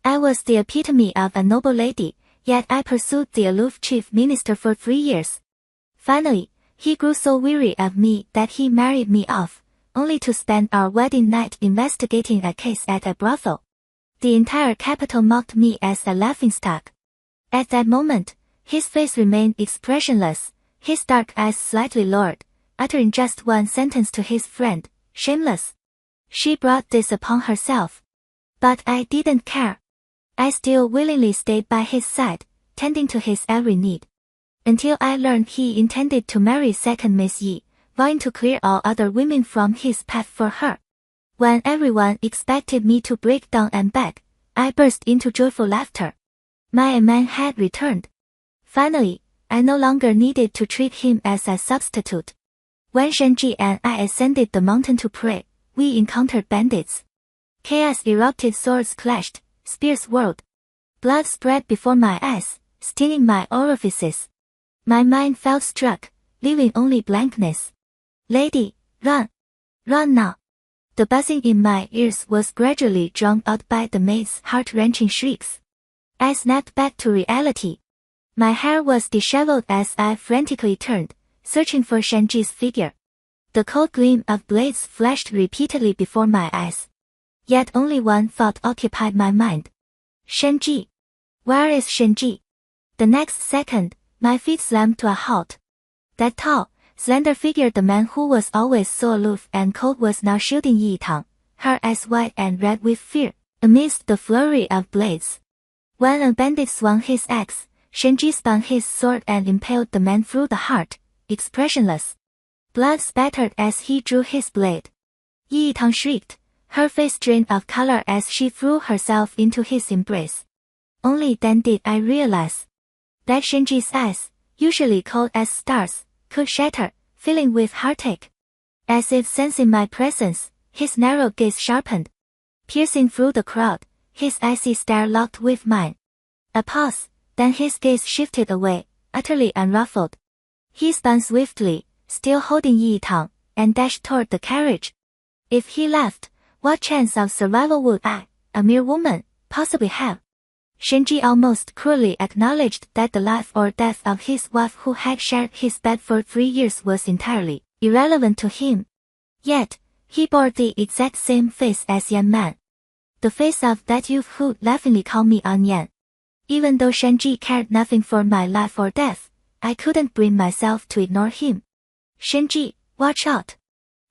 I was the epitome of a noble lady, yet I pursued the aloof chief minister for 3 years. Finally, he grew so weary of me that he married me off, only to spend our wedding night investigating a case at a brothel. The entire capital mocked me as a laughingstock. At that moment, his face remained expressionless, his dark eyes slightly lowered, uttering just one sentence to his friend, "Shameless." She brought this upon herself. But I didn't care. I still willingly stayed by his side, tending to his every need. Until I learned he intended to marry second Miss Yi, vowing to clear all other women from his path for her. When everyone expected me to break down and beg, I burst into joyful laughter. My man had returned. Finally, I no longer needed to treat him as a substitute. When Shenji and I ascended the mountain to pray, we encountered bandits. Chaos erupted, swords clashed, spears whirled. Blood spread before my eyes, stinging my orifices. My mind felt struck, leaving only blankness. "Lady, run! Run now!" The buzzing in my ears was gradually drowned out by the maid's heart-wrenching shrieks. I snapped back to reality. My hair was disheveled as I frantically turned, searching for Shenji's figure. The cold gleam of blades flashed repeatedly before my eyes. Yet only one thought occupied my mind. Shenji. Where is Shenji? The next second, my feet slammed to a halt. That tall, slender figure, the man who was always so aloof and cold, was now shielding Yi Tang, her eyes wide and red with fear, amidst the flurry of blades. When a bandit swung his axe, Shenji spun his sword and impaled the man through the heart, expressionless. Blood spattered as he drew his blade. Yi Tang shrieked, her face drained of color as she threw herself into his embrace. Only then did I realize that Shenji's eyes, usually cold as stars, could shatter, filling with heartache. As if sensing my presence, his narrow gaze sharpened. Piercing through the crowd, his icy stare locked with mine. A pause, then his gaze shifted away, utterly unruffled. He spun swiftly, still holding Yi Tang, and dashed toward the carriage. If he left, what chance of survival would I, a mere woman, possibly have? Shenji almost cruelly acknowledged that the life or death of his wife, who had shared his bed for 3 years, was entirely irrelevant to him. Yet, he bore the exact same face as Yan Man. The face of that youth who laughingly called me An Yan. Even though Shenji cared nothing for my life or death, I couldn't bring myself to ignore him. "Shenji, watch out!"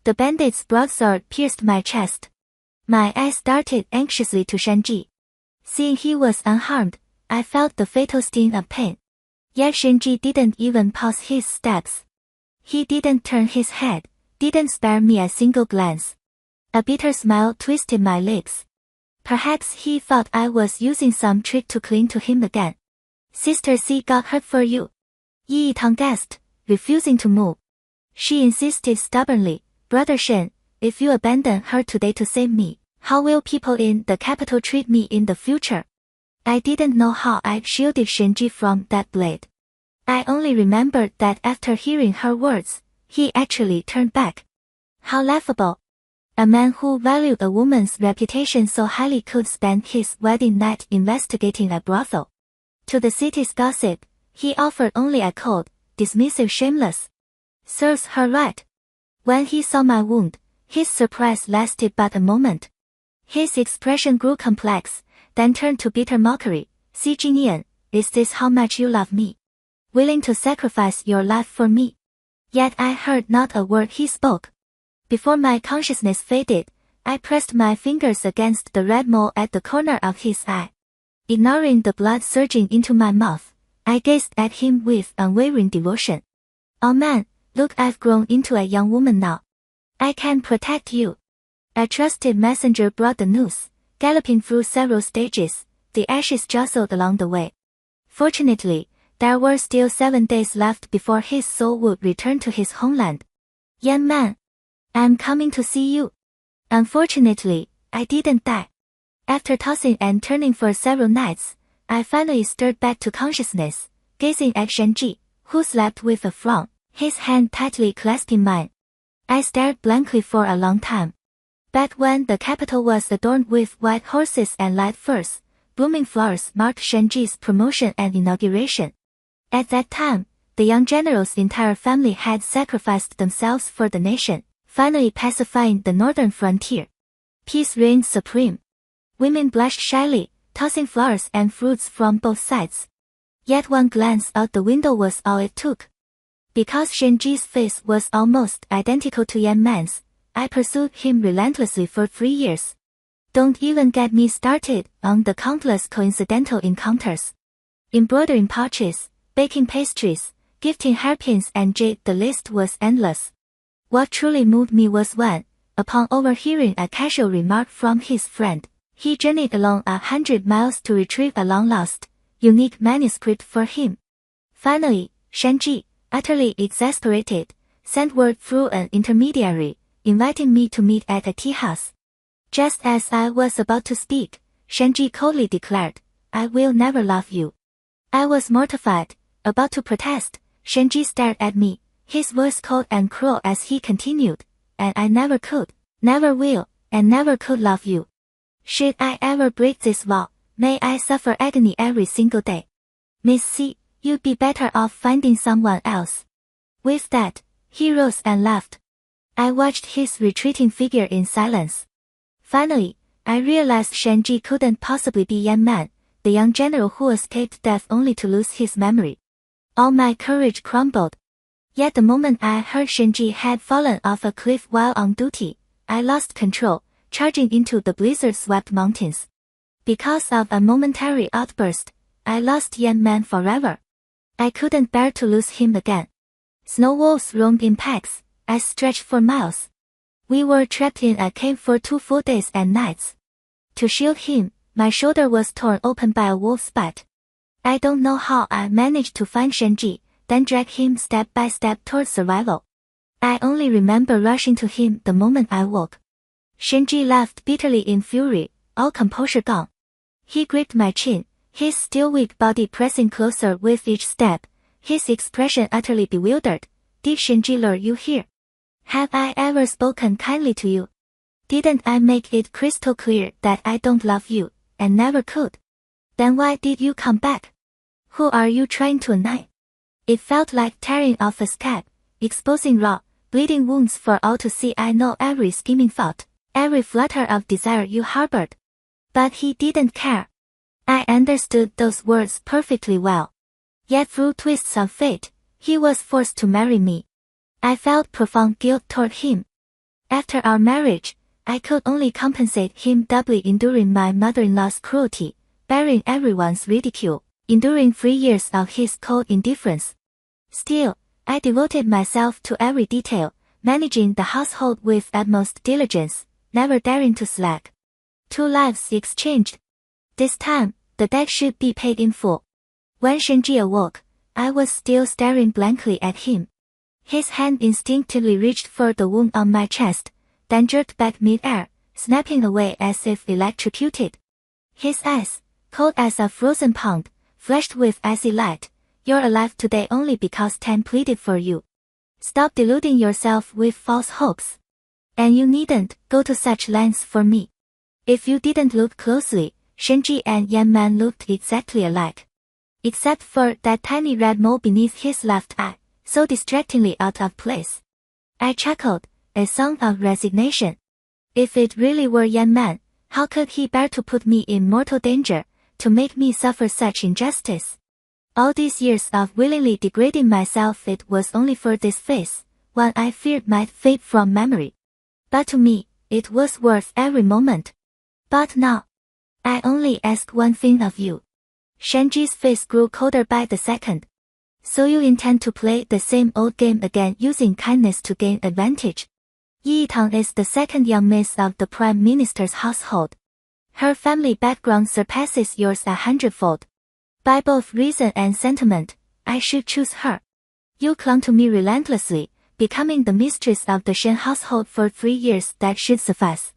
The bandit's broadsword pierced my chest. My eyes darted anxiously to Shenji. Seeing he was unharmed, I felt the fatal sting of pain. Yet Shenji didn't even pause his steps. He didn't turn his head, didn't spare me a single glance. A bitter smile twisted my lips. Perhaps he thought I was using some trick to cling to him again. "Sister C got hurt for you," Yi Tang gasped, refusing to move. She insisted stubbornly, "Brother Shen, if you abandon her today to save me, how will people in the capital treat me in the future?" I didn't know how I shielded Shenji from that blade. I only remembered that after hearing her words, he actually turned back. How laughable! A man who valued a woman's reputation so highly could spend his wedding night investigating a brothel. To the city's gossip, he offered only a cold, dismissive "shameless." Serves her right. When he saw my wound, his surprise lasted but a moment. His expression grew complex, then turned to bitter mockery. "Si Jingyan, is this how much you love me? Willing to sacrifice your life for me?" Yet I heard not a word he spoke. Before my consciousness faded, I pressed my fingers against the red mole at the corner of his eye. Ignoring the blood surging into my mouth, I gazed at him with unwavering devotion. "Oh man, look, I've grown into a young woman now. I can protect you." A trusted messenger brought the news. Galloping through several stages, the ashes jostled along the way. Fortunately, there were still 7 days left before his soul would return to his homeland. "Yan Man, I'm coming to see you." Unfortunately, I didn't die. After tossing and turning for several nights, I finally stirred back to consciousness, gazing at Shenji, who slept with a frown, his hand tightly clasping mine. I stared blankly for a long time. Back when the capital was adorned with white horses and light furs, blooming flowers marked Shenji's promotion and inauguration. At that time, the young general's entire family had sacrificed themselves for the nation, finally pacifying the northern frontier. Peace reigned supreme. Women blushed shyly, tossing flowers and fruits from both sides. Yet one glance out the window was all it took. Because Shenji's face was almost identical to Yan Man's, I pursued him relentlessly for 3 years. Don't even get me started on the countless coincidental encounters. Embroidering pouches, baking pastries, gifting hairpins and jade, the list was endless. What truly moved me was when, upon overhearing a casual remark from his friend, he journeyed along 100 miles to retrieve a long-lost, unique manuscript for him. Finally, Shenji, utterly exasperated, sent word through an intermediary, inviting me to meet at a tea house. Just as I was about to speak, Shenji coldly declared, "I will never love you." I was mortified, about to protest. Shenji stared at me, his voice cold and cruel as he continued, "And I never could, never will, and never could love you. Should I ever break this vow, may I suffer agony every single day. Miss C, you'd be better off finding someone else." With that, he rose and left. I watched his retreating figure in silence. Finally, I realized Shenji couldn't possibly be Yan Man, the young general who escaped death only to lose his memory. All my courage crumbled. Yet the moment I heard Shenji had fallen off a cliff while on duty, I lost control, charging into the blizzard-swept mountains. Because of a momentary outburst, I lost Yan Man forever. I couldn't bear to lose him again. Snow wolves roamed in packs, as stretched for miles. We were trapped in a cave for 2 full days and nights. To shield him, my shoulder was torn open by a wolf's bite. I don't know how I managed to find Shenji, then drag him step by step towards survival. I only remember rushing to him the moment I woke. Shenji laughed bitterly in fury, all composure gone. He gripped my chin, his still weak body pressing closer with each step, his expression utterly bewildered. "Did Shenji lure you here? Have I ever spoken kindly to you? Didn't I make it crystal clear that I don't love you, and never could? Then why did you come back? Who are you trying to annoy?" It felt like tearing off a scab, exposing raw, bleeding wounds for all to see. I know every scheming thought, every flutter of desire you harbored. But he didn't care. I understood those words perfectly well. Yet through twists of fate, he was forced to marry me. I felt profound guilt toward him. After our marriage, I could only compensate him doubly, enduring my mother-in-law's cruelty, bearing everyone's ridicule, enduring 3 years of his cold indifference. Still, I devoted myself to every detail, managing the household with utmost diligence, never daring to slack. 2 lives exchanged. This time, the debt should be paid in full. When Shenji awoke, I was still staring blankly at him. His hand instinctively reached for the wound on my chest, then jerked back mid-air, snapping away as if electrocuted. His eyes, cold as a frozen pound, flashed with icy light. "You're alive today only because Tan pleaded for you. Stop deluding yourself with false hopes. And you needn't go to such lengths for me." If you didn't look closely, Shenji and Yan Man looked exactly alike. Except for that tiny red mole beneath his left eye, so distractingly out of place. I chuckled, a song of resignation. If it really were Yan Man, how could he bear to put me in mortal danger, to make me suffer such injustice? All these years of willingly degrading myself, it was only for this face, one I feared might fade from memory. But to me, it was worth every moment. But now, I only ask one thing of you. Shenji's face grew colder by the second. So you intend to play the same old game again, using kindness to gain advantage? Yi Tang is the second young miss of the Prime Minister's household. Her family background surpasses yours 100-fold. By both reason and sentiment, I should choose her. You clung to me relentlessly, becoming the mistress of the Shen household for 3 years. That should suffice.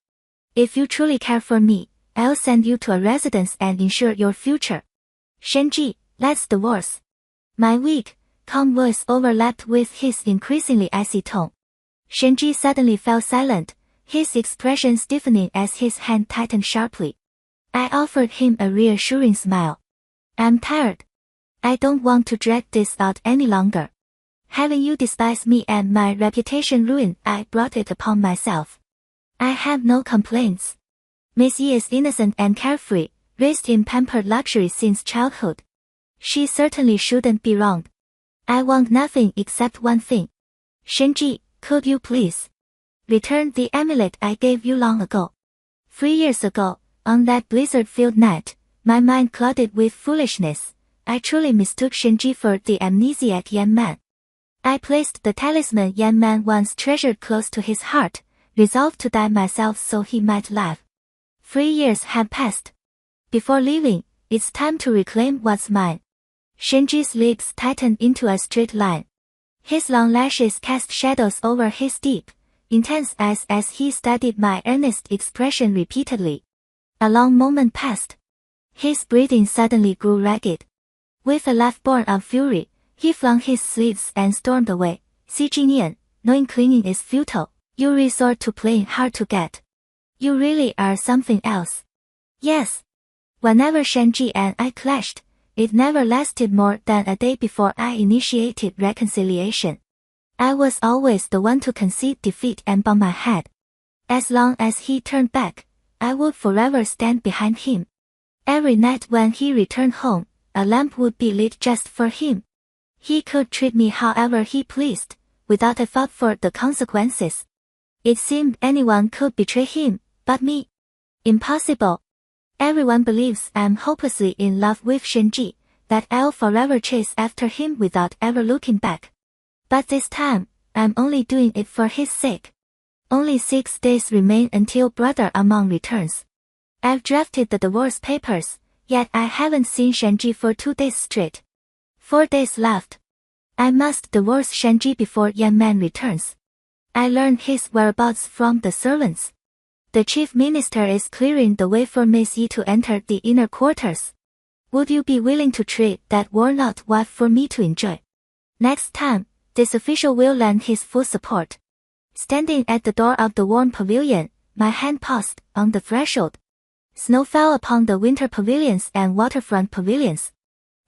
If you truly care for me, I'll send you to a residence and ensure your future. Shenji, let's divorce. My weak, calm voice overlapped with his increasingly icy tone. Shenji suddenly fell silent, his expression stiffening as his hand tightened sharply. I offered him a reassuring smile. I'm tired. I don't want to drag this out any longer. Having you despise me and my reputation ruined, I brought it upon myself. I have no complaints. Miss Yi is innocent and carefree, raised in pampered luxury since childhood. She certainly shouldn't be wronged. I want nothing except one thing. Shenji, could you please return the amulet I gave you long ago? 3 years ago, on that blizzard-filled night, my mind clouded with foolishness. I truly mistook Shenji for the amnesiac young man. I placed the talisman young man once treasured close to his heart, resolved to die myself so he might live. 3 years have passed. Before leaving, it's time to reclaim what's mine. Shenji's lips tightened into a straight line. His long lashes cast shadows over his deep, intense eyes as he studied my earnest expression repeatedly. A long moment passed. His breathing suddenly grew ragged. With a laugh born of fury, he flung his sleeves and stormed away. Si Jinian, knowing clinging is futile, you resort to playing hard to get. You really are something else. Yes. Whenever Shenji and I clashed, it never lasted more than a day before I initiated reconciliation. I was always the one to concede defeat and bow my head. As long as he turned back, I would forever stand behind him. Every night when he returned home, a lamp would be lit just for him. He could treat me however he pleased, without a thought for the consequences. It seemed anyone could betray him, but me. Impossible. Everyone believes I'm hopelessly in love with Shenji, that I'll forever chase after him without ever looking back. But this time, I'm only doing it for his sake. Only 6 days remain until Brother Among returns. I've drafted the divorce papers, yet I haven't seen Shenji for 2 days straight. 4 days left. I must divorce Shenji before young man returns. I learned his whereabouts from the servants. The chief minister is clearing the way for Miss Yi to enter the inner quarters. Would you be willing to trade that worn-out wife for me to enjoy? Next time, this official will lend his full support. Standing at the door of the warm pavilion, my hand paused on the threshold. Snow fell upon the winter pavilions and waterfront pavilions.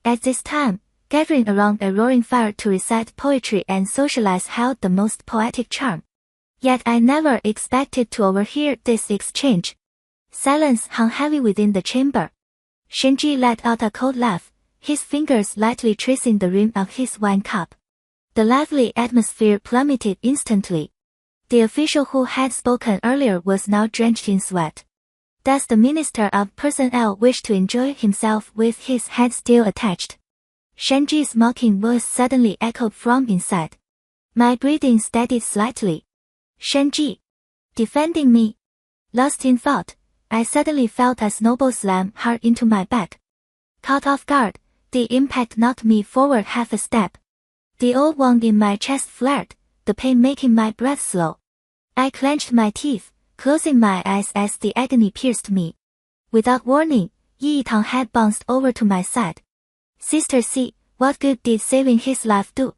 At this time, gathering around a roaring fire to recite poetry and socialize held the most poetic charm. Yet I never expected to overhear this exchange. Silence hung heavy within the chamber. Shenji let out a cold laugh, his fingers lightly tracing the rim of his wine cup. The lively atmosphere plummeted instantly. The official who had spoken earlier was now drenched in sweat. Does the Minister of Personnel wish to enjoy himself with his head still attached? Shenji's mocking voice suddenly echoed from inside. My breathing steadied slightly. Shenji. Defending me. Lost in thought, I suddenly felt a snowball slam hard into my back. Caught off guard, the impact knocked me forward half a step. The old wound in my chest flared, the pain making my breath slow. I clenched my teeth, closing my eyes as the agony pierced me. Without warning, Yi Tang had bounced over to my side. Sister C, what good did saving his life do?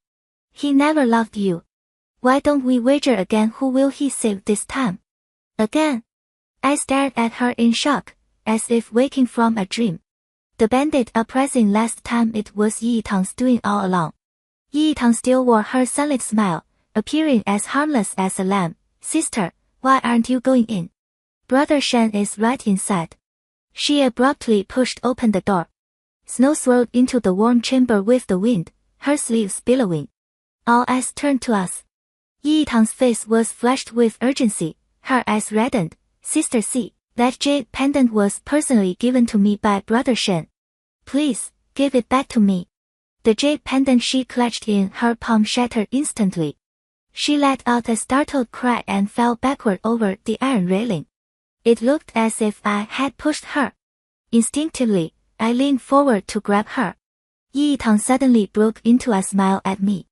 He never loved you. Why don't we wager again who will he save this time? Again? I stared at her in shock, as if waking from a dream. The bandit uprising last time, it was Yi Tang's doing all along. Yi Tang still wore her sunlit smile, appearing as harmless as a lamb. Sister, why aren't you going in? Brother Shen is right inside. She abruptly pushed open the door. Snow swirled into the warm chamber with the wind, her sleeves billowing. All eyes turned to us. Yi Tang's face was flushed with urgency, her eyes reddened. Sister C, that jade pendant was personally given to me by Brother Shen. Please, give it back to me. The jade pendant she clutched in her palm shattered instantly. She let out a startled cry and fell backward over the iron railing. It looked as if I had pushed her. Instinctively, I leaned forward to grab her. Yi Tang suddenly broke into a smile at me.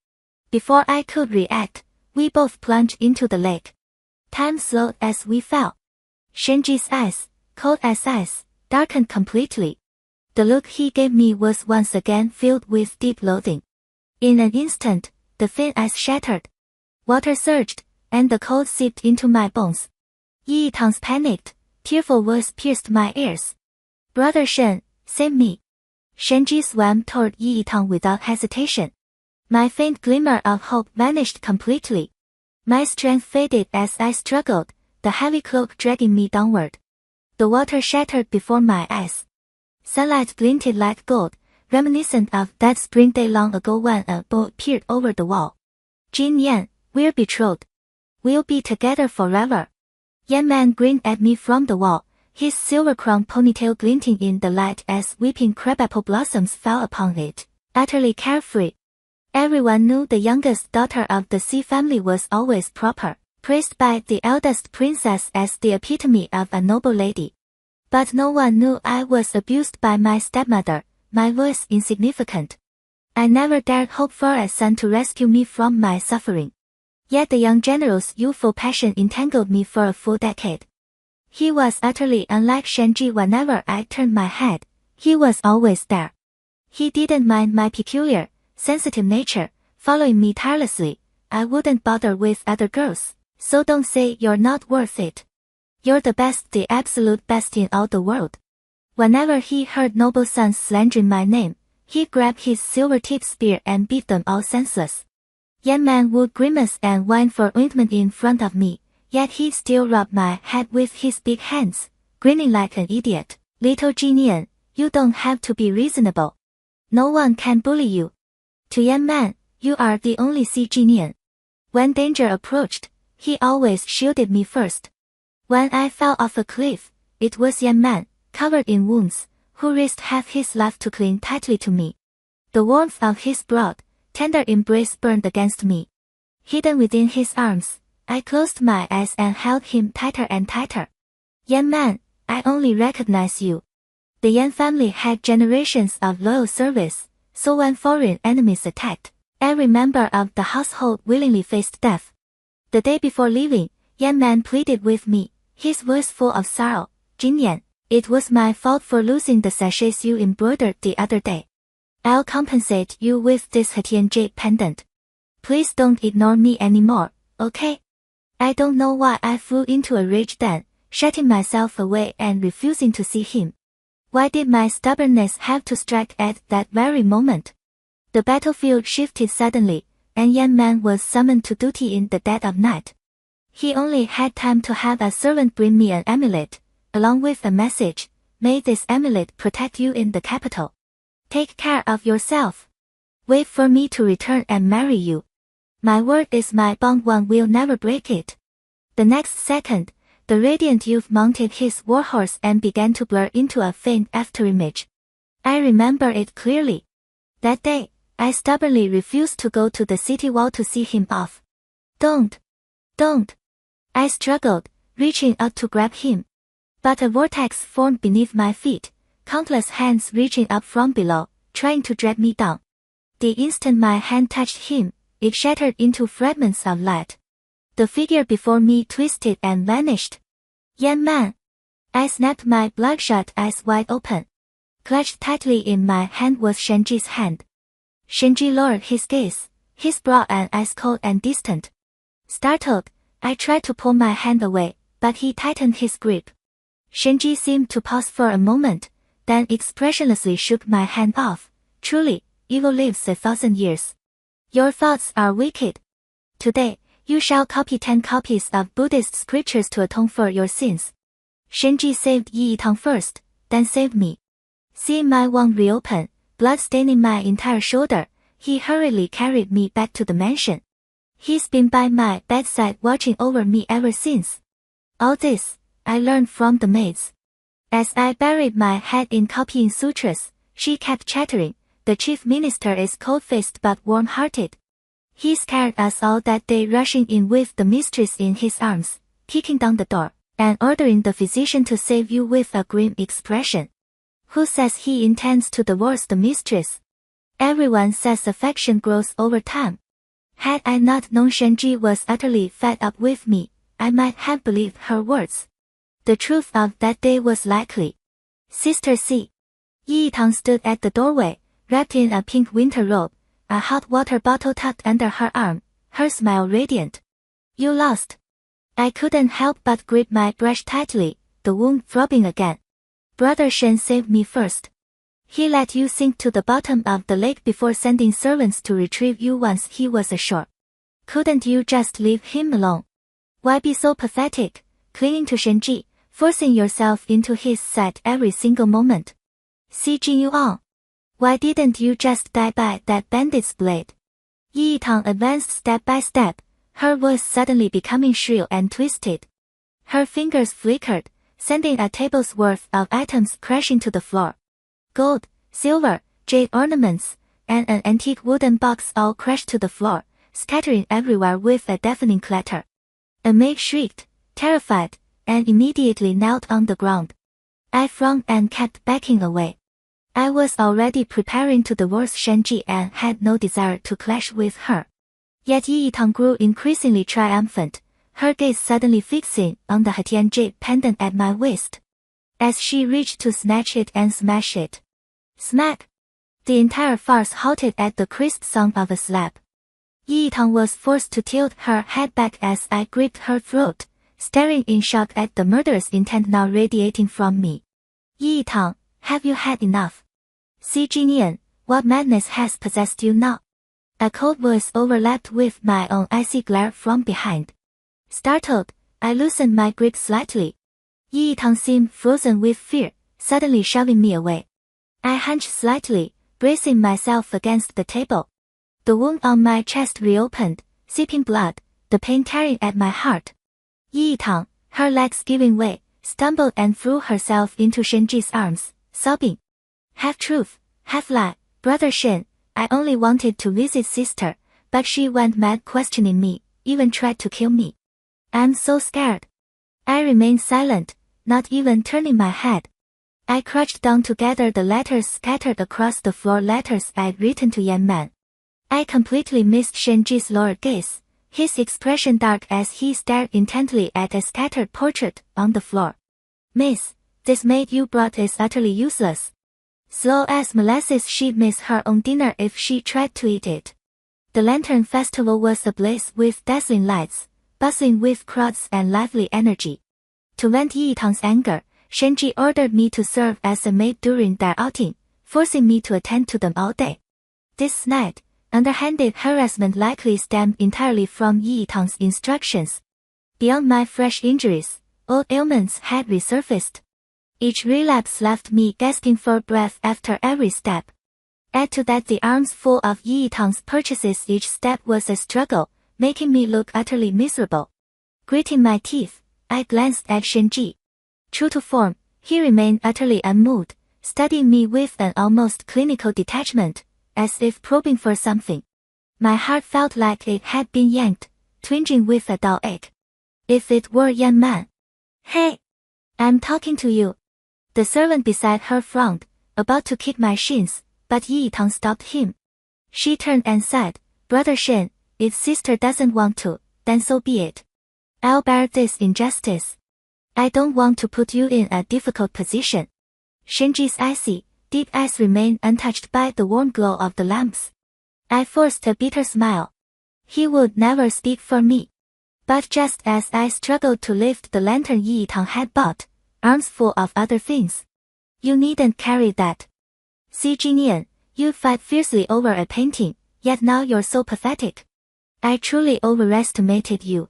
Before I could react, we both plunged into the lake. Time slowed as we fell. Shenji's eyes, cold as ice, darkened completely. The look he gave me was once again filled with deep loathing. In an instant, the thin ice shattered. Water surged, and the cold seeped into my bones. Yi Tang's panicked, tearful voice pierced my ears. Brother Shen, save me. Shenji swam toward Yi Yitang without hesitation. My faint glimmer of hope vanished completely. My strength faded as I struggled, the heavy cloak dragging me downward. The water shattered before my eyes. Sunlight glinted like gold, reminiscent of that spring day long ago when a boat peered over the wall. Jin Yan, we're betrothed. We'll be together forever. Yan Man grinned at me from the wall, his silver-crowned ponytail glinting in the light as weeping crabapple blossoms fell upon it, utterly carefree. Everyone knew the youngest daughter of the Xi family was always proper, praised by the eldest princess as the epitome of a noble lady. But no one knew I was abused by my stepmother, my voice insignificant. I never dared hope for a son to rescue me from my suffering. Yet the young general's youthful passion entangled me for a full decade. He was utterly unlike Shenji. Whenever I turned my head, he was always there. He didn't mind my peculiar, sensitive nature, following me tirelessly. I wouldn't bother with other girls, so don't say you're not worth it. You're the best, the absolute best in all the world. Whenever he heard noble sons slandering my name, he grabbed his silver-tipped spear and beat them all senseless. Yan Man would grimace and whine for ointment in front of me, yet he still rubbed my head with his big hands, grinning like an idiot. Little Jinian, you don't have to be reasonable. No one can bully you. To Yan Man, you are the only Xi Jinian. When danger approached, he always shielded me first. When I fell off a cliff, it was Yan Man, covered in wounds, who risked half his life to cling tightly to me. The warmth of his broad, tender embrace burned against me. Hidden within his arms, I closed my eyes and held him tighter and tighter. Yan Man, I only recognize you. The Yan family had generations of loyal service, so when foreign enemies attacked, every member of the household willingly faced death. The day before leaving, Yan Man pleaded with me, his voice full of sorrow. Jin Yan, it was my fault for losing the sachets you embroidered the other day. I'll compensate you with this Hetian jade pendant. Please don't ignore me anymore, okay? I don't know why I flew into a rage then, shutting myself away and refusing to see him. Why did my stubbornness have to strike at that very moment? The battlefield shifted suddenly, and Yan Man was summoned to duty in the dead of night. He only had time to have a servant bring me an amulet, along with a message, may this amulet protect you in the capital. Take care of yourself. Wait for me to return and marry you. My word is my bond, one will never break it. The next second, the radiant youth mounted his warhorse and began to blur into a faint afterimage. I remember it clearly. That day, I stubbornly refused to go to the city wall to see him off. Don't. I struggled, reaching out to grab him. But a vortex formed beneath my feet, countless hands reaching up from below, trying to drag me down. The instant my hand touched him, it shattered into fragments of light. The figure before me twisted and vanished. Yan Man! I snapped my bloodshot eyes wide open. Clutched tightly in my hand was Shenji's hand. Shenji lowered his gaze, his brow and eyes cold and distant. Startled, I tried to pull my hand away, but he tightened his grip. Shenji seemed to pause for a moment, then expressionlessly shook my hand off. Truly, evil lives 1,000 years. Your thoughts are wicked. Today, you shall copy 10 copies of Buddhist scriptures to atone for your sins. Shenji saved Yi Yitang first, then saved me. Seeing my wound reopen, blood staining my entire shoulder, he hurriedly carried me back to the mansion. He's been by my bedside watching over me ever since. All this, I learned from the maids. As I buried my head in copying sutras, she kept chattering, the chief minister is cold-faced but warm-hearted. He scared us all that day, rushing in with the mistress in his arms, kicking down the door, and ordering the physician to save you with a grim expression. Who says he intends to divorce the mistress? Everyone says affection grows over time. Had I not known Shenji was utterly fed up with me, I might have believed her words. The truth of that day was likely. Sister C. Yi Yitang stood at the doorway, wrapped in a pink winter robe, a hot water bottle tucked under her arm, her smile radiant. You lost. I couldn't help but grip my brush tightly, the wound throbbing again. Brother Shen saved me first. He let you sink to the bottom of the lake before sending servants to retrieve you once he was ashore. Couldn't you just leave him alone? Why be so pathetic, clinging to Shenji, forcing yourself into his sight every single moment? See Jin Yuan. Why didn't you just die by that bandit's blade? Yi Yitang advanced step by step, her voice suddenly becoming shrill and twisted. Her fingers flickered, sending a table's worth of items crashing to the floor. Gold, silver, jade ornaments, and an antique wooden box all crashed to the floor, scattering everywhere with a deafening clatter. A maid shrieked, terrified, and immediately knelt on the ground. I frowned and kept backing away. I was already preparing to divorce Shenji and had no desire to clash with her. Yet Yi Yitang grew increasingly triumphant, her gaze suddenly fixing on the Hetian jade pendant at my waist. As she reached to snatch it and smash it. Smack! The entire farce halted at the crisp sound of a slap. Yi Yitang was forced to tilt her head back as I gripped her throat, staring in shock at the murderous intent now radiating from me. Yi Yitang, have you had enough? See Jinian, what madness has possessed you now? A cold voice overlapped with my own icy glare from behind. Startled, I loosened my grip slightly. Yi Yitang seemed frozen with fear, suddenly shoving me away. I hunched slightly, bracing myself against the table. The wound on my chest reopened, seeping blood, the pain tearing at my heart. Yi Yitang, her legs giving way, stumbled and threw herself into Shenji's arms, sobbing. Half truth, half lie, Brother Shen, I only wanted to visit sister, but she went mad questioning me, even tried to kill me. I'm so scared. I remained silent, not even turning my head. I crouched down to gather the letters scattered across the floor, letters I'd written to Yan Man. I completely missed Shenji's lowered gaze, his expression dark as he stared intently at a scattered portrait on the floor. Miss, this maid you brought is utterly useless. Slow as molasses, she'd miss her own dinner if she tried to eat it. The lantern festival was ablaze with dazzling lights, bustling with crowds and lively energy. To vent Yi Yitang's anger, Shenji ordered me to serve as a maid during their outing, forcing me to attend to them all day. This snide, underhanded harassment likely stemmed entirely from Yi Yitang's instructions. Beyond my fresh injuries, old ailments had resurfaced. Each relapse left me gasping for breath after every step. Add to that the arms full of Yi Yitang's purchases, each step was a struggle, making me look utterly miserable. Gritting my teeth, I glanced at Shenji. True to form, he remained utterly unmoved, studying me with an almost clinical detachment, as if probing for something. My heart felt like it had been yanked, twinging with a dull ache. If it were Yan Man. Hey! I'm talking to you. The servant beside her frowned, about to kick my shins, but Yi Yitang stopped him. She turned and said, Brother Shen, if sister doesn't want to, then so be it. I'll bear this injustice. I don't want to put you in a difficult position. Shenji's icy, deep eyes remained untouched by the warm glow of the lamps. I forced a bitter smile. He would never speak for me. But just as I struggled to lift the lantern Yi Yitang had bought, arms full of other things. You needn't carry that. See Jinian, you fight fiercely over a painting, yet now you're so pathetic. I truly overestimated you.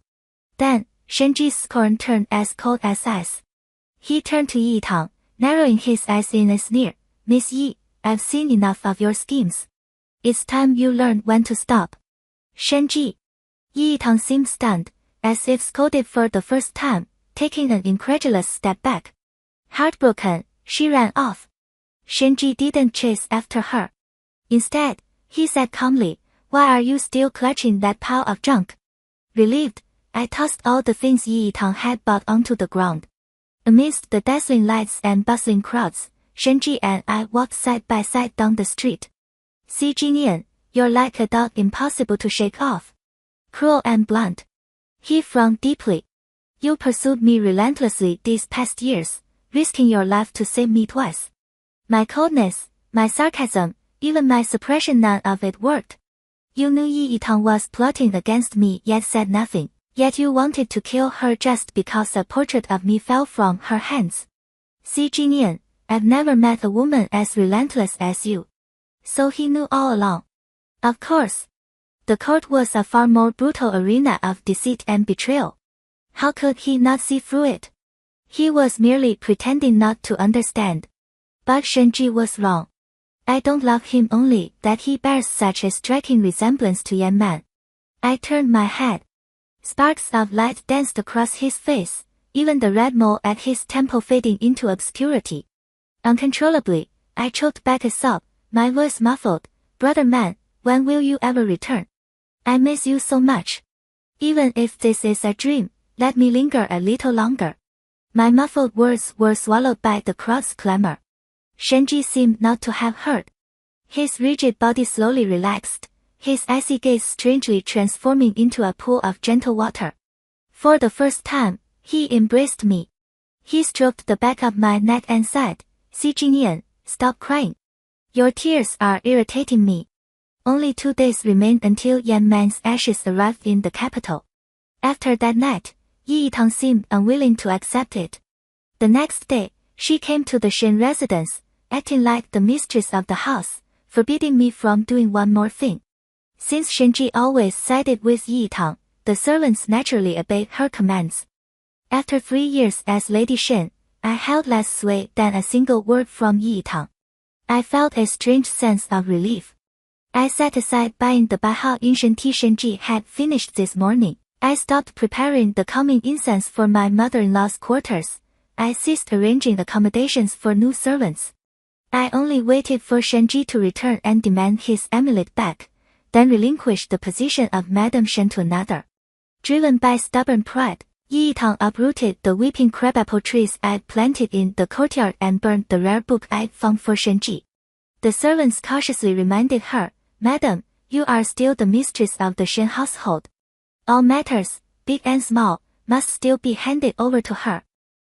Then, Shenji's scorn turned as cold as ice. He turned to Yi Yitang, narrowing his eyes in a sneer. Miss Yi, I've seen enough of your schemes. It's time you learned when to stop. Shenji. Yi Yitang seemed stunned, as if scolded for the first time, taking an incredulous step back. Heartbroken, she ran off. Shenji didn't chase after her. Instead, he said calmly, Why are you still clutching that pile of junk? Relieved, I tossed all the things Yi Yitang had bought onto the ground. Amidst the dazzling lights and bustling crowds, Shenji and I walked side by side down the street. See Jinian, you're like a dog impossible to shake off. Cruel and blunt. He frowned deeply. You pursued me relentlessly these past years, risking your life to save me twice. My coldness, my sarcasm, even my suppression, none of it worked. You knew Yi Yitang was plotting against me yet said nothing, yet you wanted to kill her just because a portrait of me fell from her hands. See Jinian, I've never met a woman as relentless as you. So he knew all along. Of course. The court was a far more brutal arena of deceit and betrayal. How could he not see through it? He was merely pretending not to understand. But Shenji was wrong. I don't love him only that he bears such a striking resemblance to Yan Man. I turned my head. Sparks of light danced across his face, even the red mole at his temple fading into obscurity. Uncontrollably, I choked back a sob, my voice muffled. Brother man, when will you ever return? I miss you so much. Even if this is a dream, let me linger a little longer. My muffled words were swallowed by the crowd's clamor. Shenji seemed not to have heard. His rigid body slowly relaxed, his icy gaze strangely transforming into a pool of gentle water. For the first time, he embraced me. He stroked the back of my neck and said, "Si Jinian, stop crying. Your tears are irritating me." Only 2 days remained until Yan Man's ashes arrived in the capital. After that night, Yi Yitang seemed unwilling to accept it. The next day, she came to the Shen residence, acting like the mistress of the house, forbidding me from doing one more thing. Since Shenji always sided with Yi Yitang, the servants naturally obeyed her commands. After 3 years as Lady Shen, I held less sway than a single word from Yi Yitang. I felt a strange sense of relief. I set aside buying the Baihao Yinshen tea Shenji had finished this morning. I stopped preparing the calming incense for my mother-in-law's quarters. I ceased arranging accommodations for new servants. I only waited for Shenji to return and demand his amulet back, then relinquished the position of Madame Shen to another. Driven by stubborn pride, Yi Yitang uprooted the weeping crabapple trees I'd planted in the courtyard and burned the rare book I'd found for Shenji. The servants cautiously reminded her, "Madam, you are still the mistress of the Shen household. All matters, big and small, must still be handed over to her."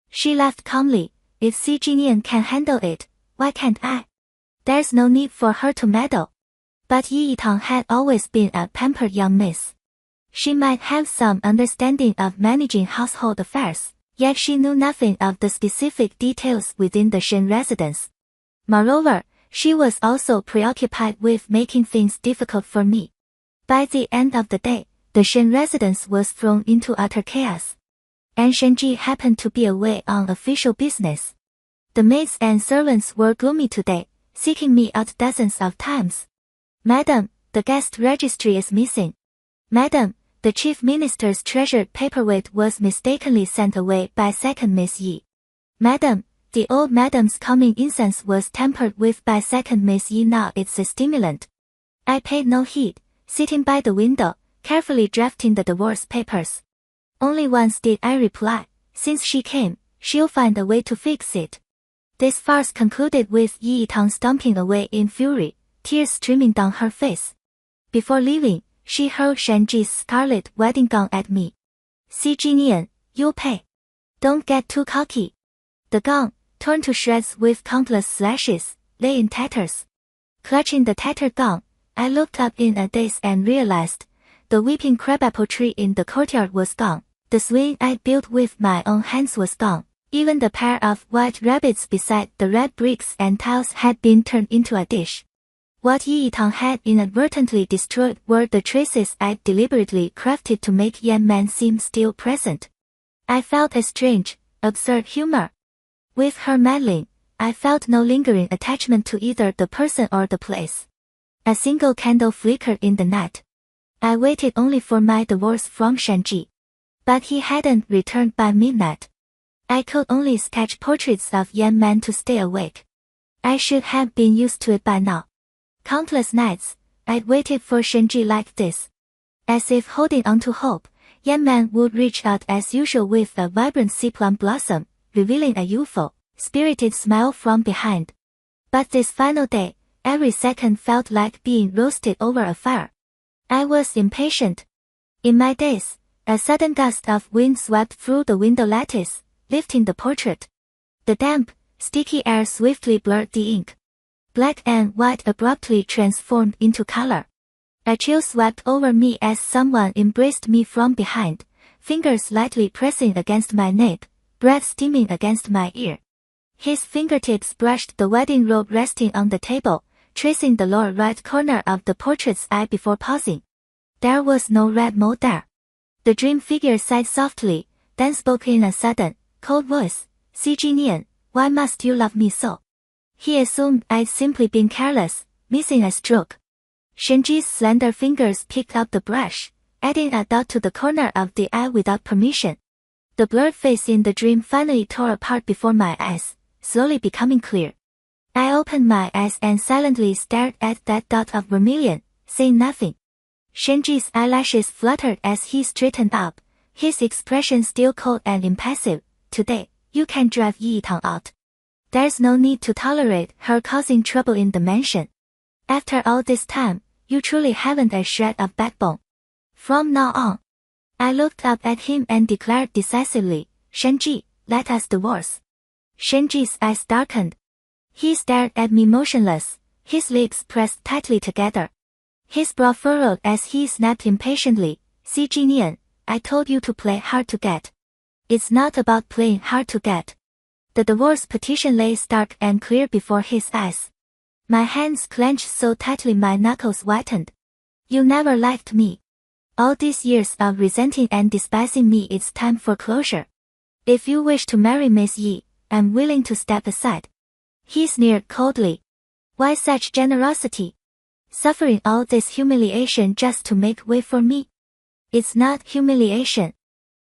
She laughed calmly. "If Si Jinian can handle it, why can't I? There's no need for her to meddle." But Yi Yitang had always been a pampered young miss. She might have some understanding of managing household affairs, yet she knew nothing of the specific details within the Shen residence. Moreover, she was also preoccupied with making things difficult for me. By the end of the day, the Shen residence was thrown into utter chaos. And Shenji happened to be away on official business. The maids and servants were gloomy today, seeking me out dozens of times. "Madam, the guest registry is missing. Madam, the chief minister's treasured paperweight was mistakenly sent away by second Miss Yi. Madam, the old madam's calming incense was tampered with by second Miss Yi, now it's a stimulant." I paid no heed, sitting by the window, carefully drafting the divorce papers. Only once did I reply, "Since she came, she'll find a way to fix it." This farce concluded with Yi Yitang stomping away in fury, tears streaming down her face. Before leaving, she hurled Shenji's scarlet wedding gown at me. "Si Jinian, you'll pay. Don't get too cocky." The gown, torn to shreds with countless slashes, lay in tatters. Clutching the tattered gown, I looked up in a daze and realized, the weeping crabapple tree in the courtyard was gone, the swing I'd built with my own hands was gone, even the pair of white rabbits beside the red bricks and tiles had been turned into a dish. What Yi Yitang had inadvertently destroyed were the traces I'd deliberately crafted to make Yan Man seem still present. I felt a strange, absurd humor. With her meddling, I felt no lingering attachment to either the person or the place. A single candle flickered in the night. I waited only for my divorce from Shenji. But he hadn't returned by midnight. I could only sketch portraits of Yan Man to stay awake. I should have been used to it by now. Countless nights, I'd waited for Shenji like this. As if holding on to hope, Yan Man would reach out as usual with a vibrant sea plum blossom, revealing a youthful, spirited smile from behind. But this final day, every second felt like being roasted over a fire. I was impatient. In my daze, a sudden gust of wind swept through the window lattice, lifting the portrait. The damp, sticky air swiftly blurred the ink. Black and white abruptly transformed into color. A chill swept over me as someone embraced me from behind, fingers lightly pressing against my nape, breath steaming against my ear. His fingertips brushed the wedding robe resting on the table, tracing the lower right corner of the portrait's eye before pausing. There was no red mole there. The dream figure sighed softly, then spoke in a sudden, cold voice. "CG Nian, why must you love me so?" He assumed I'd simply been careless, missing a stroke. Shenji's slender fingers picked up the brush, adding a dot to the corner of the eye without permission. The blurred face in the dream finally tore apart before my eyes, slowly becoming clear. I opened my eyes and silently stared at that dot of vermilion, saying nothing. Shenji's eyelashes fluttered as he straightened up, his expression still cold and impassive. "Today, you can drive Yitang out. There's no need to tolerate her causing trouble in the mansion. After all this time, you truly haven't a shred of backbone. From now on." I looked up at him and declared decisively, "Shenji, let us divorce." Shenji's eyes darkened. He stared at me motionless, his lips pressed tightly together. His brow furrowed as he snapped impatiently, "CG Nian, I told you to play hard to get. It's not about playing hard to get." The divorce petition lay stark and clear before his eyes. My hands clenched so tightly my knuckles whitened. "You never liked me. All these years of resenting and despising me, it's time for closure. If you wish to marry Miss Yi, I'm willing to step aside." He sneered coldly. "Why such generosity? Suffering all this humiliation just to make way for me?" "It's not humiliation,"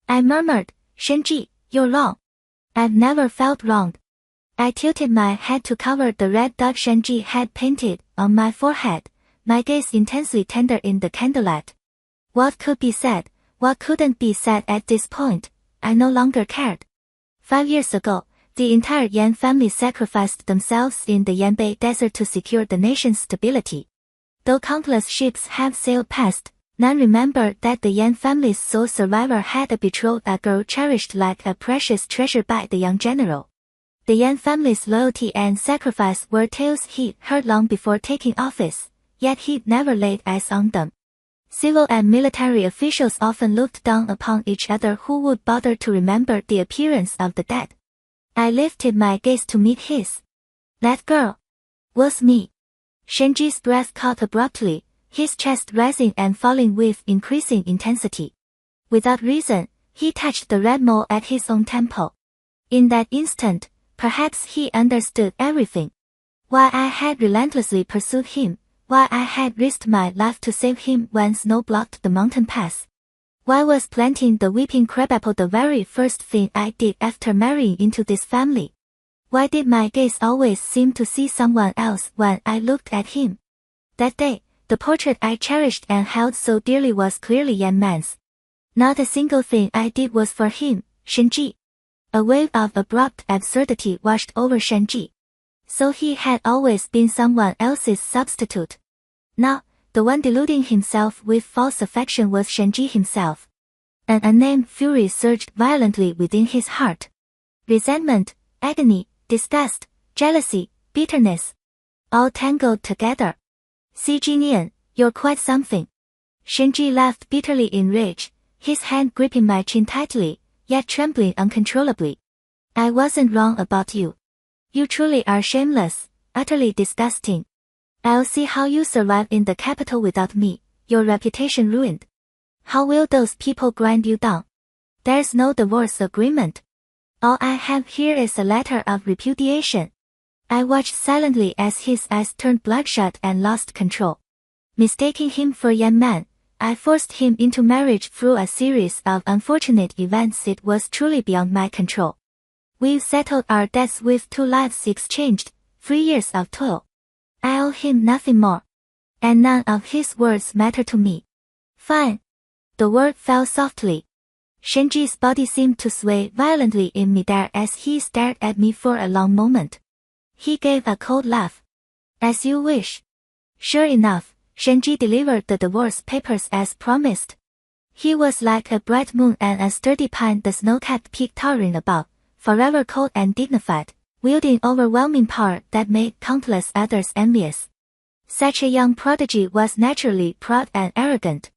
I murmured. "Shenji, you're wrong." "I've never felt wronged." I tilted my head to cover the red dot Shenji had painted on my forehead, my gaze intensely tender in the candlelight. What could be said, what couldn't be said at this point, I no longer cared. 5 years ago, the entire Yan family sacrificed themselves in the Yanbei desert to secure the nation's stability. Though countless ships have sailed past, none remember that the Yan family's sole survivor had betrothed a girl cherished like a precious treasure by the young general. The Yan family's loyalty and sacrifice were tales he'd heard long before taking office, yet he'd never laid eyes on them. Civil and military officials often looked down upon each other. Who would bother to remember the appearance of the dead? I lifted my gaze to meet his. "That girl was me." Shenji's breath caught abruptly, his chest rising and falling with increasing intensity. Without reason, he touched the red mole at his own temple. In that instant, perhaps he understood everything. Why I had relentlessly pursued him, why I had risked my life to save him when snow blocked the mountain pass. Why was planting the weeping crabapple the very first thing I did after marrying into this family? Why did my gaze always seem to see someone else when I looked at him? That day, the portrait I cherished and held so dearly was clearly Yan Man's. Not a single thing I did was for him, Shenji. A wave of abrupt absurdity washed over Shenji. So he had always been someone else's substitute. Now, the one deluding himself with false affection was Shenji himself. An unnamed fury surged violently within his heart. Resentment, agony, disgust, jealousy, bitterness. All tangled together. "CG Nian, you're quite something." Shenji laughed bitterly in rage, his hand gripping my chin tightly, yet trembling uncontrollably. "I wasn't wrong about you. You truly are shameless, utterly disgusting. I'll see how you survive in the capital without me, your reputation ruined. How will those people grind you down? There's no divorce agreement. All I have here is a letter of repudiation." I watched silently as his eyes turned bloodshot and lost control. Mistaking him for Yan Man, I forced him into marriage through a series of unfortunate events. It was truly beyond my control. We've settled our debts with 2 lives exchanged, 3 years of toil. I owe him nothing more. And none of his words matter to me. Fine. The word fell softly. Shenji's body seemed to sway violently in midair as he stared at me for a long moment. He gave a cold laugh. "As you wish." Sure enough, Shenji delivered the divorce papers as promised. He was like a bright moon and a sturdy pine, the snow-capped peak towering above, forever cold and dignified, wielding overwhelming power that made countless others envious. Such a young prodigy was naturally proud and arrogant.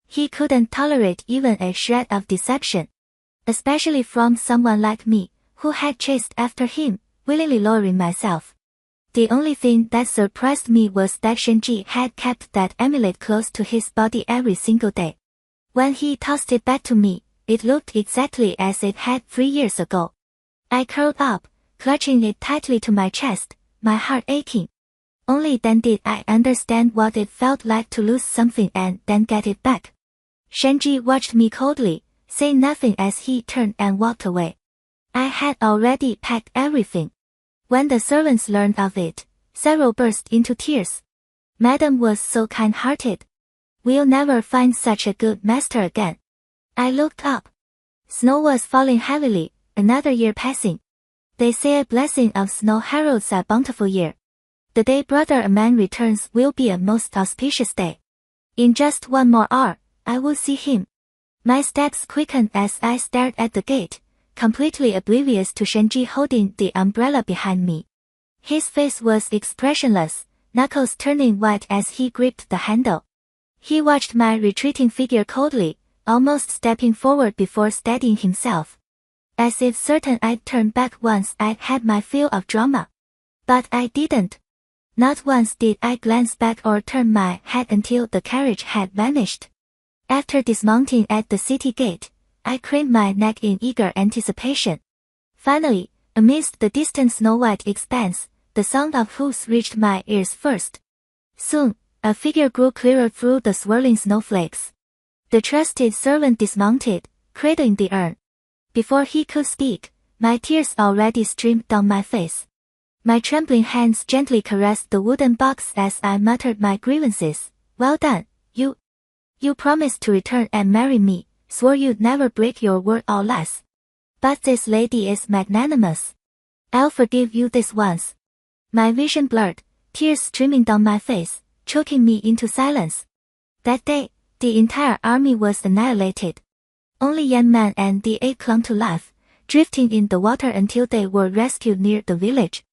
He couldn't tolerate even a shred of deception. Especially from someone like me, who had chased after him, willingly lowering myself. The only thing that surprised me was that Shenji had kept that amulet close to his body every single day. When he tossed it back to me, it looked exactly as it had 3 years ago. I curled up, clutching it tightly to my chest, my heart aching. Only then did I understand what it felt like to lose something and then get it back. Shenji watched me coldly, saying nothing as he turned and walked away. I had already packed everything. When the servants learned of it, several burst into tears. Madam was so kind-hearted. We'll never find such a good master again. I looked up. Snow was falling heavily, another year passing. They say a blessing of snow heralds a bountiful year. The day brother a man returns will be a most auspicious day. In just 1 more hour, I will see him. My steps quickened as I stared at the gate, completely oblivious to Shenji holding the umbrella behind me. His face was expressionless, knuckles turning white as he gripped the handle. He watched my retreating figure coldly, almost stepping forward before steadying himself. As if certain I'd turn back once I'd had my fill of drama. But I didn't. Not once did I glance back or turn my head until the carriage had vanished. After dismounting at the city gate, I craned my neck in eager anticipation. Finally, amidst the distant snow-white expanse, the sound of hoofs reached my ears first. Soon, a figure grew clearer through the swirling snowflakes. The trusted servant dismounted, cradling the urn. Before he could speak, my tears already streamed down my face. My trembling hands gently caressed the wooden box as I muttered my grievances. Well done, you promised to return and marry me, swore you'd never break your word or less. But this lady is magnanimous. I'll forgive you this once. My vision blurred, tears streaming down my face, choking me into silence. That day, the entire army was annihilated. Only Yan Man and the 8 clung to life, drifting in the water until they were rescued near the village.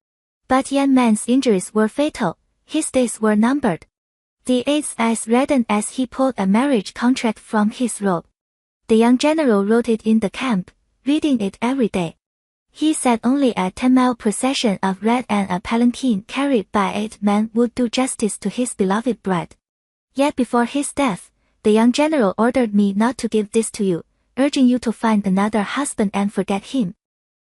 But Yan Man's injuries were fatal, his days were numbered. The 8's eyes reddened as he pulled a marriage contract from his robe. The young general wrote it in the camp, reading it every day. He said only a 10-mile procession of red and a palanquin carried by 8 men would do justice to his beloved bride. Yet before his death, the young general ordered me not to give this to you, urging you to find another husband and forget him.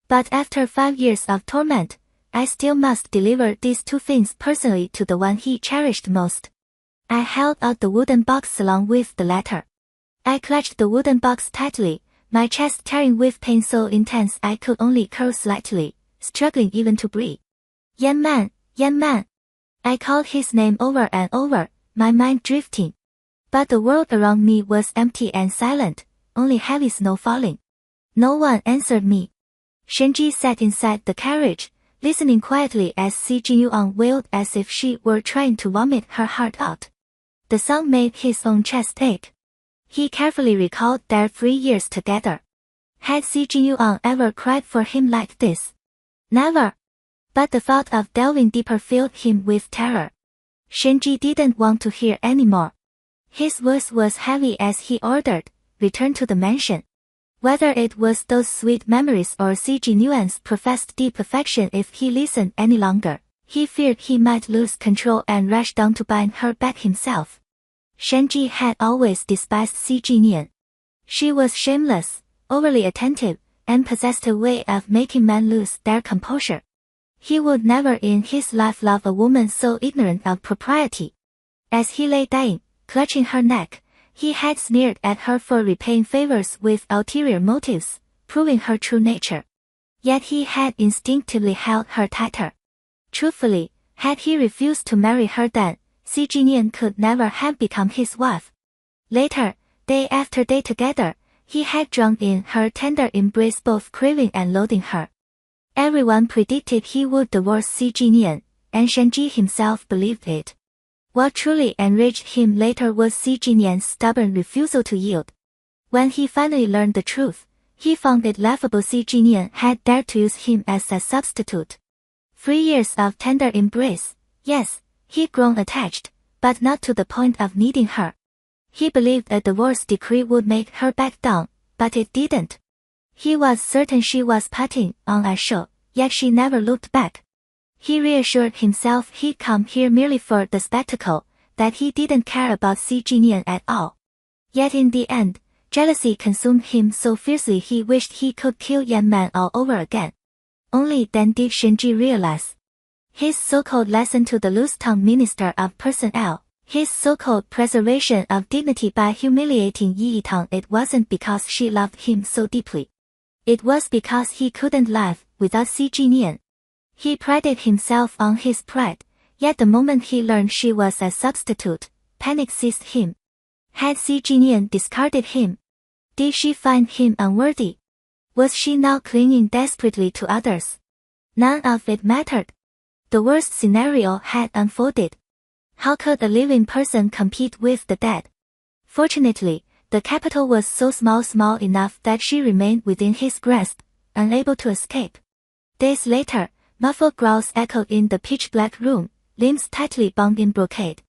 But after 5 years of torment, I still must deliver these 2 things personally to the one he cherished most. I held out the wooden box along with the letter. I clutched the wooden box tightly, my chest tearing with pain so intense I could only curl slightly, struggling even to breathe. Yan Man, Yan Man. I called his name over and over, my mind drifting. But the world around me was empty and silent, only heavy snow falling. No one answered me. Shenji sat inside the carriage, listening quietly as Si Jinyuan wailed as if she were trying to vomit her heart out. The sound made his own chest ache. He carefully recalled their 3 years together. Had Si Jinyuan ever cried for him like this? Never. But the thought of delving deeper filled him with terror. Shenji didn't want to hear anymore. His voice was heavy as he ordered, return to the mansion. Whether it was those sweet memories or Si Jinyuan's professed deep affection if he listened any longer, he feared he might lose control and rush down to bind her back himself. Shenji had always despised Si Jinyuan. She was shameless, overly attentive, and possessed a way of making men lose their composure. He would never in his life love a woman so ignorant of propriety. As he lay dying, clutching her neck, he had sneered at her for repaying favors with ulterior motives, proving her true nature. Yet he had instinctively held her tighter. Truthfully, had he refused to marry her then, Si Jinyuan could never have become his wife. Later, day after day together, he had drunk in her tender embrace both craving and loathing her. Everyone predicted he would divorce Si Jinyuan, and Shenji himself believed it. What truly enraged him later was Si Jinyuan's stubborn refusal to yield. When he finally learned the truth, he found it laughable Si Jinyuan had dared to use him as a substitute. 3 years of tender embrace, yes, he'd grown attached, but not to the point of needing her. He believed a divorce decree would make her back down, but it didn't. He was certain she was putting on a show, yet she never looked back. He reassured himself he'd come here merely for the spectacle, that he didn't care about Si Jinian at all. Yet in the end, jealousy consumed him so fiercely he wished he could kill Yan Man all over again. Only then did Shenji realize. His so-called lesson to the loose-tongued minister of personnel, his so-called preservation of dignity by humiliating Yi Yitang, it wasn't because she loved him so deeply. It was because he couldn't live without Si Jinian. He prided himself on his pride, yet the moment he learned she was a substitute, panic seized him. Had Si Jinian discarded him? Did she find him unworthy? Was she now clinging desperately to others? None of it mattered. The worst scenario had unfolded. How could a living person compete with the dead? Fortunately, the capital was so small enough that she remained within his grasp, unable to escape. Days later, muffled growls echoed in the pitch-black room, limbs tightly bound in brocade.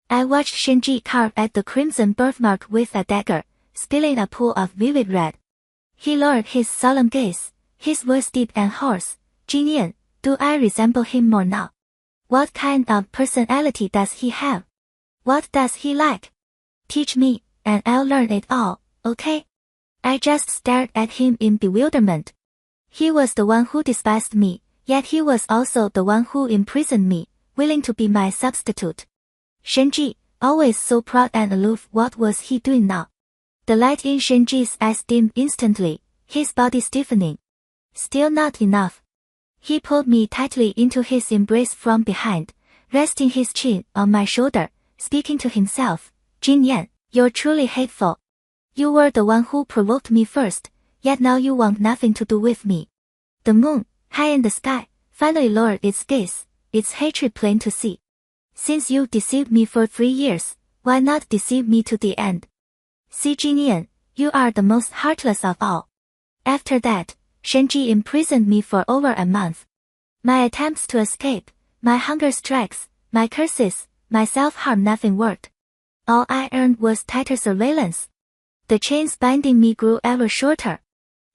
I watched Shenji carve at the crimson birthmark with a dagger, spilling a pool of vivid red. He lowered his solemn gaze, his voice deep and hoarse. Jinian, do I resemble him more now? What kind of personality does he have? What does he like? Teach me, and I'll learn it all, okay? I just stared at him in bewilderment. He was the one who despised me, yet he was also the one who imprisoned me, willing to be my substitute. Shenji, always so proud and aloof, what was he doing now? The light in Shenji's eyes dimmed instantly, his body stiffening. Still not enough. He pulled me tightly into his embrace from behind, resting his chin on my shoulder, speaking to himself. Jinian, you're truly hateful. You were the one who provoked me first, yet now you want nothing to do with me. The moon, high in the sky, finally lowered its gaze, its hatred plain to see. Since you deceived me for 3 years, why not deceive me to the end? Si Jinian, you are the most heartless of all. After that, Shenji imprisoned me for over a month. My attempts to escape, my hunger strikes, my curses, my self-harm, nothing worked. All I earned was tighter surveillance. The chains binding me grew ever shorter.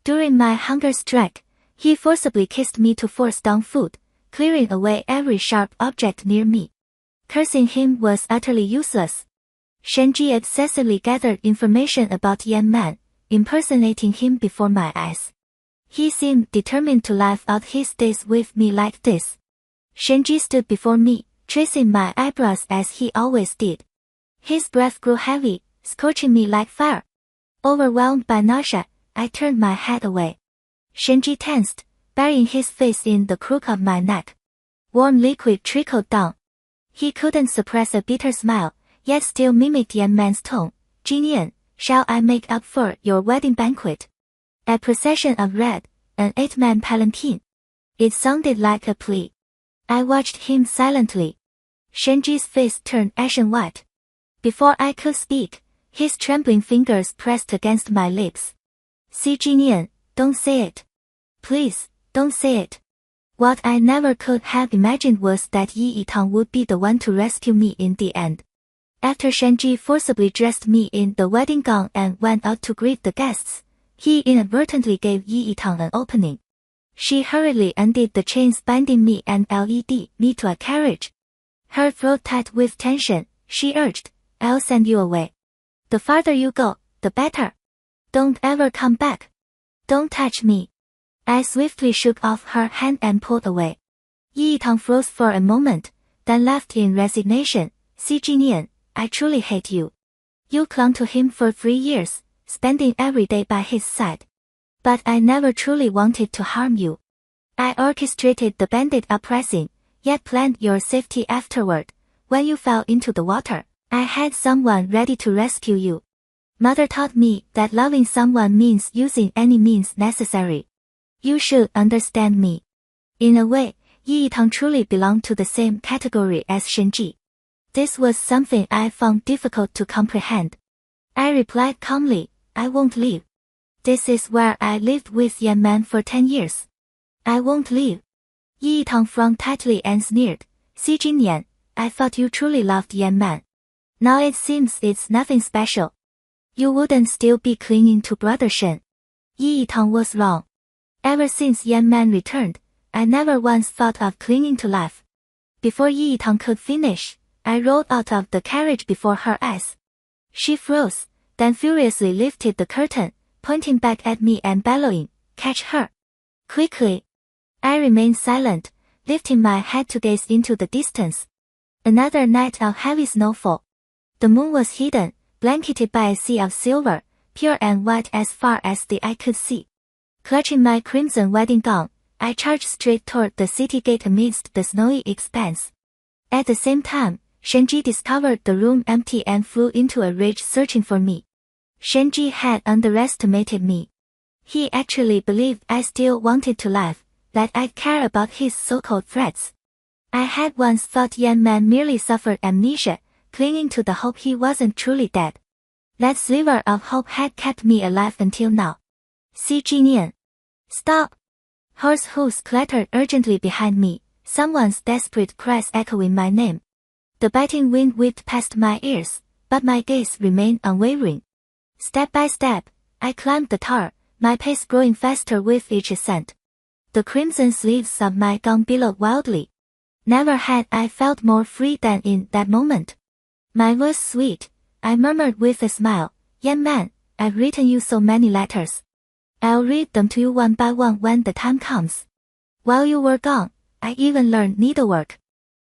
During my hunger strike, he forcibly kissed me to force down food, clearing away every sharp object near me. Cursing him was utterly useless. Shenji obsessively gathered information about Yan Man, impersonating him before my eyes. He seemed determined to live out his days with me like this. Shenji stood before me, tracing my eyebrows as he always did. His breath grew heavy, scorching me like fire. Overwhelmed by nausea, I turned my head away. Shenji tensed, burying his face in the crook of my neck. Warm liquid trickled down. He couldn't suppress a bitter smile, yet still mimicked Yan Man's tone. Jinian, shall I make up for your wedding banquet? A procession of red, an 8-man palanquin. It sounded like a plea. I watched him silently. Shenji's face turned ashen white. Before I could speak, his trembling fingers pressed against my lips. Si Jinian, don't say it. Please, don't say it. What I never could have imagined was that Yi Yitang would be the one to rescue me in the end. After Shenji forcibly dressed me in the wedding gown and went out to greet the guests, he inadvertently gave Yi Yitang an opening. She hurriedly undid the chains binding me and led me to a carriage. Her throat tight with tension, she urged, I'll send you away. The farther you go, the better. Don't ever come back. Don't touch me. I swiftly shook off her hand and pulled away. Yi Yitang froze for a moment, then laughed in resignation. Si Jinian, I truly hate you. You clung to him for 3 years, spending every day by his side. But I never truly wanted to harm you. I orchestrated the bandit uprising, yet planned your safety afterward. When you fell into the water, I had someone ready to rescue you. Mother taught me that loving someone means using any means necessary. You should understand me. In a way, Yi Yitang truly belonged to the same category as Shenji. This was something I found difficult to comprehend. I replied calmly, I won't leave. This is where I lived with Yan Man for 10 years. I won't leave. Yi Yitang frowned tightly and sneered. Si Jinian, I thought you truly loved Yan Man. Now it seems it's nothing special. You wouldn't still be clinging to Brother Shen. Yi Yitang was wrong. Ever since Yan Man returned, I never once thought of clinging to life. Before Yi Tang could finish, I rolled out of the carriage before her eyes. She froze, then furiously lifted the curtain, pointing back at me and bellowing, "Catch her! Quickly!" I remained silent, lifting my head to gaze into the distance. Another night of heavy snowfall. The moon was hidden, blanketed by a sea of silver, pure and white as far as the eye could see. Clutching my crimson wedding gown, I charged straight toward the city gate amidst the snowy expanse. At the same time, Shenji discovered the room empty and flew into a rage searching for me. Shenji had underestimated me. He actually believed I still wanted to live, that I'd care about his so-called threats. I had once thought Yan Man merely suffered amnesia, clinging to the hope he wasn't truly dead. That sliver of hope had kept me alive until now. See Jinian. Stop! Horse hooves clattered urgently behind me, someone's desperate cries echoing my name. The biting wind whipped past my ears, but my gaze remained unwavering. Step by step, I climbed the tower, my pace growing faster with each ascent. The crimson sleeves of my gown billowed wildly. Never had I felt more free than in that moment. My voice sweet, I murmured with a smile, "Yan Man, I've written you so many letters. I'll read them to you one by one when the time comes. While you were gone, I even learned needlework.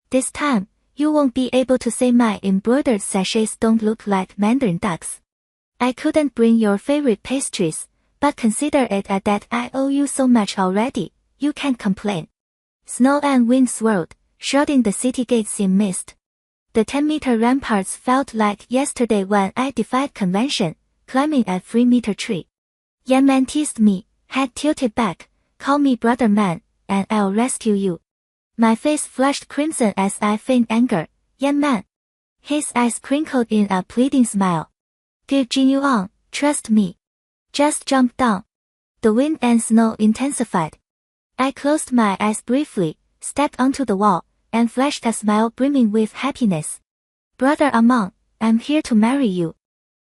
This time, you won't be able to say my embroidered sachets don't look like mandarin ducks. I couldn't bring your favorite pastries, but consider it at that I owe you so much already, you can't complain." Snow and wind swirled, shrouding the city gates in mist. The 10-meter ramparts felt like yesterday when I defied convention, climbing a 3-meter tree. Yan Man teased me, head tilted back, "Call me brother man, and I'll rescue you." My face flushed crimson as I feigned anger. "Yan Man." His eyes crinkled in a pleading smile. "Give Jin Yuan, trust me. Just jump down." The wind and snow intensified. I closed my eyes briefly, stepped onto the wall, and flashed a smile brimming with happiness. "Brother Amon, I'm here to marry you."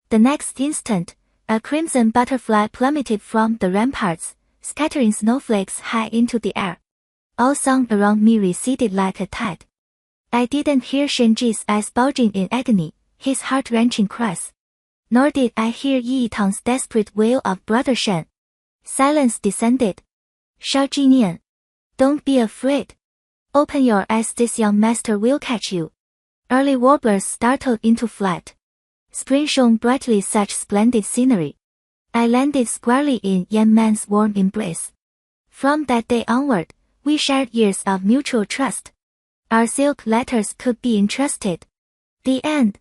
The next instant, a crimson butterfly plummeted from the ramparts, scattering snowflakes high into the air. All sound around me receded like a tide. I didn't hear Shenji's eyes bulging in agony, his heart-wrenching cries. Nor did I hear Yi Tang's desperate wail of Brother Shen. Silence descended. Shao Jinian. Don't be afraid. Open your eyes, this young master will catch you. Early warblers startled into flight. Spring shone brightly, such splendid scenery. I landed squarely in Yan Man's warm embrace. From that day onward, we shared years of mutual trust. Our silk letters could be entrusted. The end.